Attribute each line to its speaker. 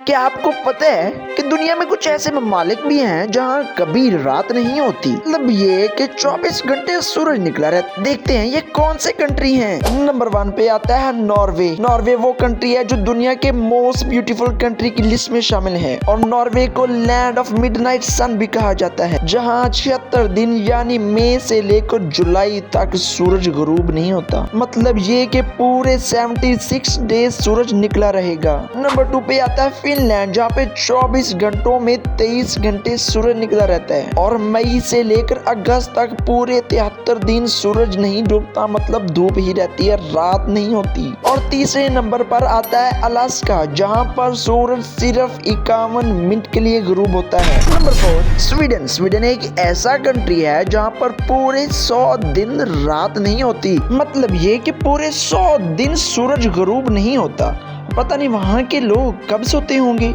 Speaker 1: क्या आपको पता है कि दुनिया में कुछ ऐसे ममालिक भी हैं जहां कभी रात नहीं होती, मतलब ये कि 24 घंटे सूरज निकला रहता। देखते हैं ये कौन से कंट्री हैं। नंबर 1 पे आता है नॉर्वे। नॉर्वे वो कंट्री है जो दुनिया के मोस्ट ब्यूटीफुल कंट्री की लिस्ट में शामिल है और नॉर्वे को लैंड ऑफ मिडनाइट सन भी कहा जाता है, जहां 76 दिन यानी मई से लेकर जुलाई तक सूरज गुरूब नहीं होता। मतलब ये कि पूरे 76 डेज सूरज निकला रहेगा। नंबर 2 पे आता है फिनलैंड, जहाँ पे 24 घंटों में 23 घंटे सूरज निकला रहता है और मई से लेकर अगस्त तक पूरे 73 दिन सूरज नहीं डूबता, मतलब धूप ही रहती है, रात नहीं होती। और तीसरे नंबर पर आता है अलास्का, जहाँ पर सूरज सिर्फ 51 मिनट के लिए गुरूब होता है। Number 4 Sweden. स्वीडन एक ऐसा कंट्री है जहाँ पर पूरे 100 दिन रात नहीं होती, मतलब ये कि पूरे 100 दिन सूरज गुरूब नहीं होता। पता नहीं वहाँ के लोग कब सोते होंगे।